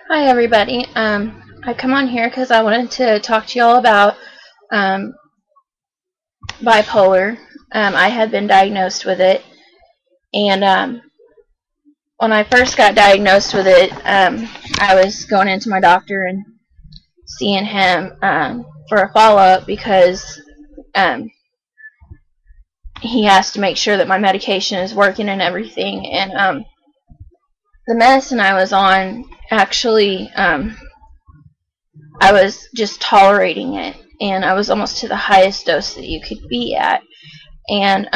Hi everybody. I come on here because I wanted to talk to y'all about um, bipolar. I had been diagnosed with it, and when I first got diagnosed with it, I was going into my doctor and seeing him for a follow-up because um, he has to make sure that my medication is working and everything. And the medicine I was on actually I was just tolerating it, and I was almost to the highest dose that you could be at. And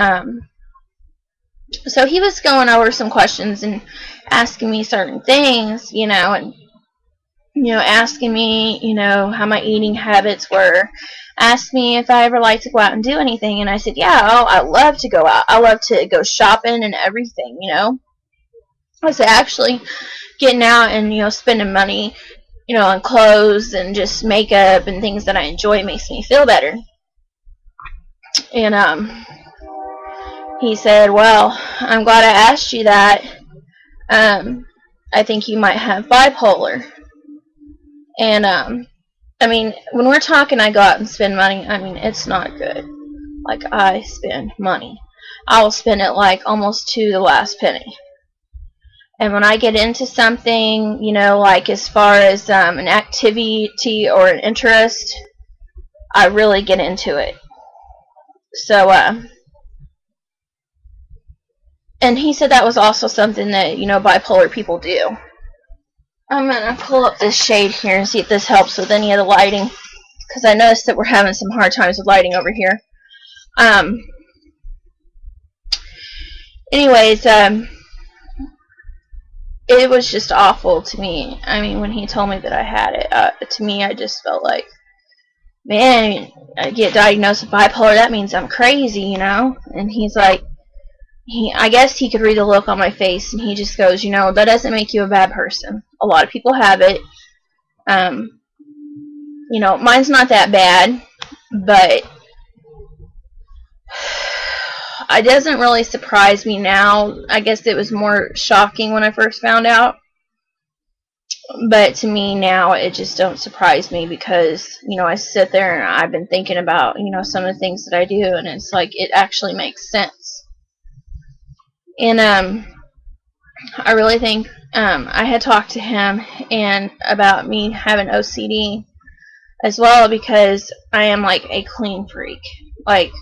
so he was going over some questions and asking me certain things, and asking me, how my eating habits were. Asked me if I ever liked to go out and do anything, and I said, yeah, I love to go out. I love to go shopping and everything. I said actually getting out and spending money on clothes and just makeup and things that I enjoy makes me feel better. And he said, well, I'm glad I asked you that. I think you might have bipolar. And I mean, when we're talking I go out and spend money, I mean, it's not good. Like, I spend money. I will spend it like almost to the last penny. And when I get into something, like as far as an activity or an interest, I really get into it. So, and he said that was also something that, bipolar people do. I'm going to pull up this shade here and see if this helps with any of the lighting, because I noticed that we're having some hard times with lighting over here. Anyways, it was just awful to me. I mean, when he told me that I had it, to me, I just felt like, man, I get diagnosed with bipolar, that means I'm crazy, And he's like, I guess he could read the look on my face, and he just goes, that doesn't make you a bad person. A lot of people have it. Mine's not that bad, but it doesn't really surprise me now. I guess it was more shocking when I first found out. But to me now, it just don't surprise me because, I sit there and I've been thinking about, some of the things that I do, and it's like it actually makes sense. And I really think I had talked to him and about me having OCD as well, because I am like a clean freak. Like,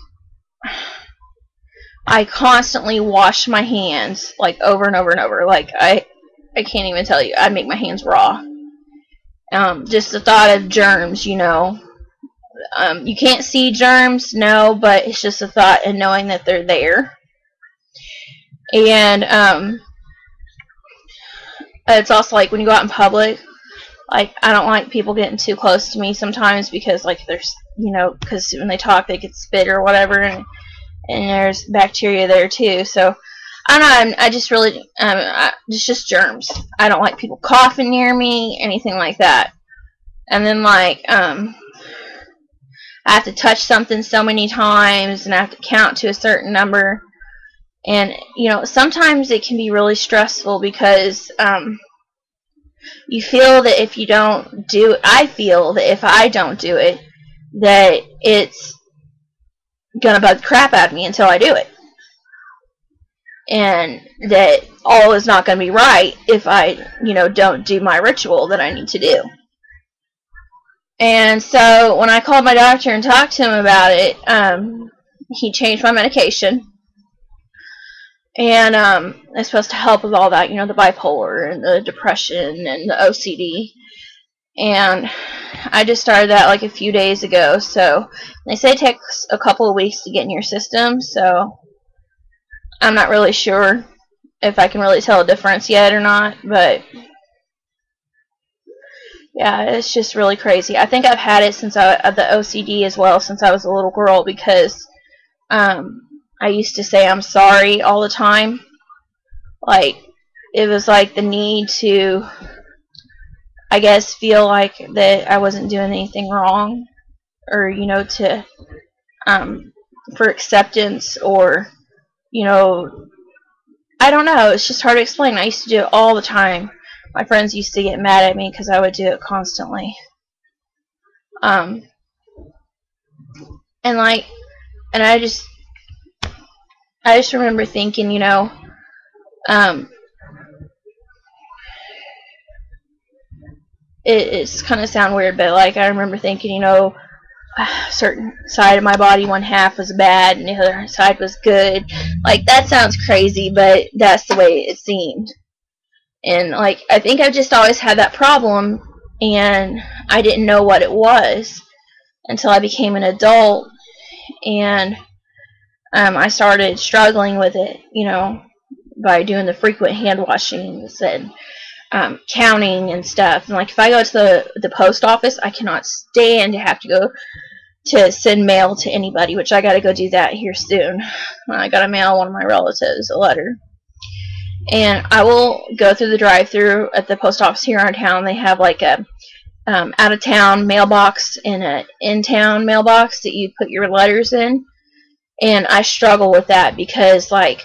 I constantly wash my hands like over and over and over. Like, I can't even tell you. I make my hands raw. Just the thought of germs, you can't see germs, no, but it's just a thought and knowing that they're there. And it's also like when you go out in public, like, I don't like people getting too close to me sometimes because, like, there's, because when they talk they get spit or whatever, and there's bacteria there too. So I don't know, I just really it's just germs. I don't like people coughing near me, anything like that. And then, like, I have to touch something so many times, and I have to count to a certain number. And, sometimes it can be really stressful because you feel that if you don't do it, I feel that if I don't do it, that it's gonna bug the crap out of me until I do it. And that all is not gonna be right if I, don't do my ritual that I need to do. And so when I called my doctor and talked to him about it, he changed my medication. And it's supposed to help with all that, the bipolar and the depression and the OCD. And I just started that like a few days ago. So they say it takes a couple of weeks to get in your system. So I'm not really sure if I can really tell a difference yet or not. But yeah, it's just really crazy. I think I've had it since the OCD as well, since I was a little girl, because I used to say I'm sorry all the time. Like, it was like the need to, I guess, feel like that I wasn't doing anything wrong, or, to, for acceptance, or, I don't know, it's just hard to explain. I used to do it all the time. My friends used to get mad at me because I would do it constantly. And like, and I just remember thinking, you know, it's kind of sound weird, but like I remember thinking, you know, a certain side of my body, one half was bad and the other side was good. Like, that sounds crazy, but that's the way it seemed. And like, I think I've just always had that problem, and I didn't know what it was until I became an adult, and I started struggling with it, you know, by doing the frequent hand washings and counting and stuff. And like, if I go to the post office, I cannot stand to have to go to send mail to anybody, which I got to go do that here soon. I got to mail one of my relatives a letter. And I will go through the drive-thru at the post office here in town. They have like a out-of-town mailbox and an in-town mailbox that you put your letters in. And I struggle with that because, like,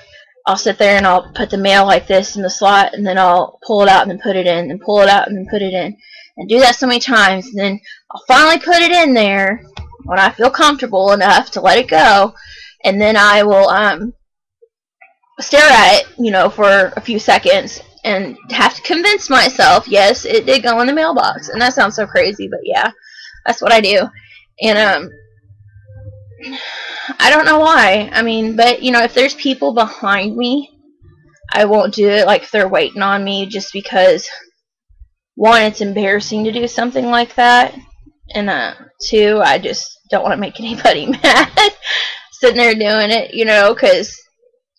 I'll sit there and I'll put the mail like this in the slot, and then I'll pull it out and then put it in, and pull it out and then put it in, and do that so many times, and then I'll finally put it in there when I feel comfortable enough to let it go, and then I will stare at it, you know, for a few seconds and have to convince myself, yes, it did go in the mailbox. And that sounds so crazy, but yeah, that's what I do. And I don't know why. I mean, but you know, if there's people behind me, I won't do it. Like, if they're waiting on me, just because, one, it's embarrassing to do something like that, and two, I just don't want to make anybody mad sitting there doing it, you know, because,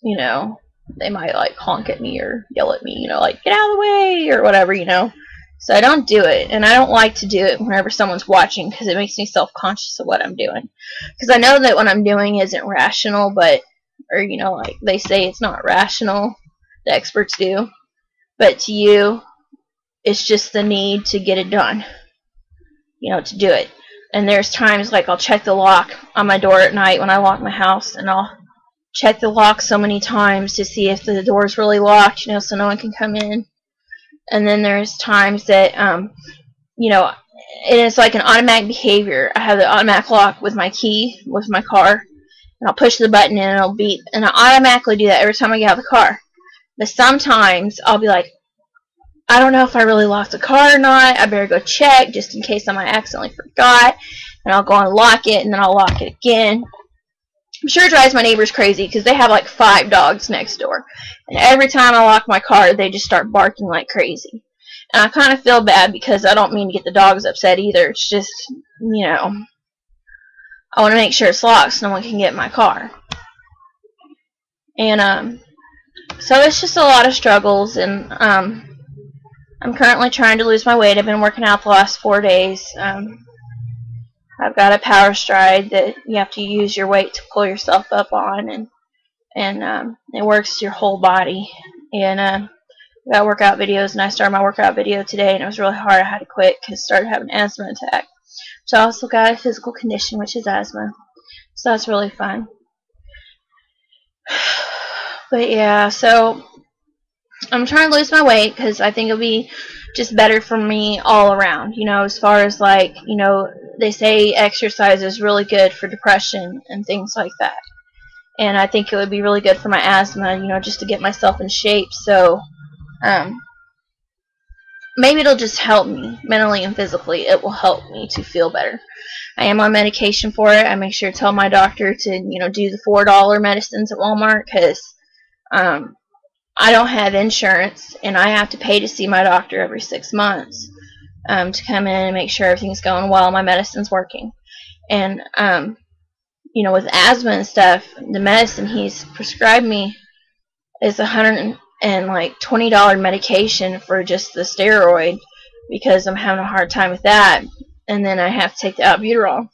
you know, they might like honk at me or yell at me, you know, like, get out of the way or whatever, you know. So I don't do it, and I don't like to do it whenever someone's watching, because it makes me self-conscious of what I'm doing. Because I know that what I'm doing isn't rational, but, or, you know, like they say it's not rational, the experts do, but to you, it's just the need to get it done, you know, to do it. And there's times, like, I'll check the lock on my door at night when I lock my house, and I'll check the lock so many times to see if the door's really locked, you know, so no one can come in. And then there's times that, you know, and it's like an automatic behavior. I have the automatic lock with my key, with my car, and I'll push the button and it'll beep. And I automatically do that every time I get out of the car. But sometimes I'll be like, I don't know if I really locked the car or not. I better go check just in case I might accidentally forgot. And I'll go and lock it, and then I'll lock it again. I'm sure it drives my neighbors crazy because they have like 5 dogs next door. And every time I lock my car, they just start barking like crazy. And I kind of feel bad because I don't mean to get the dogs upset either. It's just, you know, I want to make sure it's locked so no one can get in my car. And so it's just a lot of struggles. And I'm currently trying to lose my weight. I've been working out the last 4 days. I've got a power stride that you have to use your weight to pull yourself up on, and it works your whole body. And I got workout videos, and I started my workout video today, and it was really hard. I had to quit because I started having an asthma attack. So I also got a physical condition, which is asthma. So that's really fun. But yeah, so I'm trying to lose my weight because I think it'll be just better for me all around, you know, as far as, like, you know, they say exercise is really good for depression and things like that. And I think it would be really good for my asthma, you know, just to get myself in shape. So maybe it'll just help me mentally and physically. It will help me to feel better. I am on medication for it. I make sure to tell my doctor to, you know, do the $4 medicines at Walmart, because I don't have insurance, and I have to pay to see my doctor every 6 months to come in and make sure everything's going well, my medicine's working. And, you know, with asthma and stuff, the medicine he's prescribed me is $120 medication for just the steroid, because I'm having a hard time with that. And then I have to take the albuterol.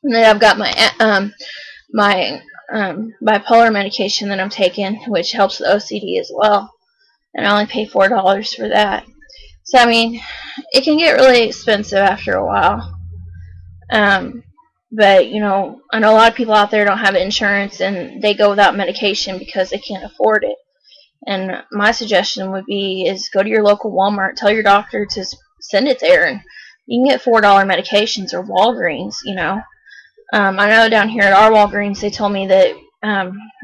And then I've got my bipolar medication that I'm taking, which helps with OCD as well, and I only pay $4 for that. So I mean, it can get really expensive after a while. But you know, I know a lot of people out there don't have insurance, and they go without medication because they can't afford it. And my suggestion would be is go to your local Walmart, tell your doctor to send it there, and you can get $4 medications, or Walgreens, you know. I know down here at our Walgreens, they told me that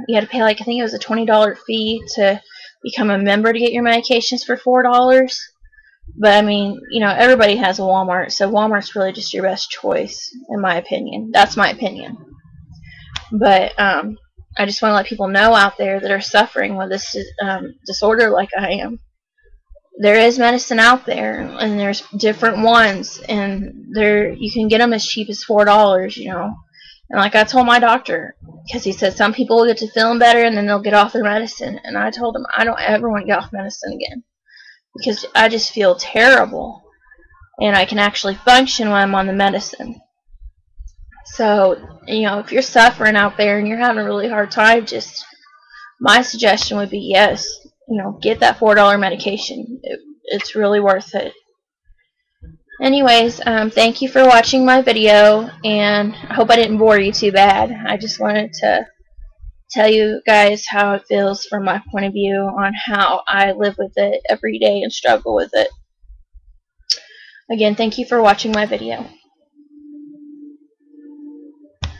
you had to pay, like, I think it was a $20 fee to become a member to get your medications for $4. But, I mean, you know, everybody has a Walmart, so Walmart's really just your best choice, in my opinion. That's my opinion. But I just want to let people know out there that are suffering with this disorder like I am. There is medicine out there, and there's different ones, and you can get them as cheap as $4, you know. And like I told my doctor, because he said some people will get to feeling better and then they'll get off their medicine, and I told him I don't ever want to get off medicine again, because I just feel terrible, and I can actually function when I'm on the medicine. So, you know, if you're suffering out there and you're having a really hard time, just my suggestion would be, yes, you know, get that $4 medication. It's really worth it. Anyways, thank you for watching my video, and I hope I didn't bore you too bad. I just wanted to tell you guys how it feels from my point of view on how I live with it every day and struggle with it. Again, thank you for watching my video.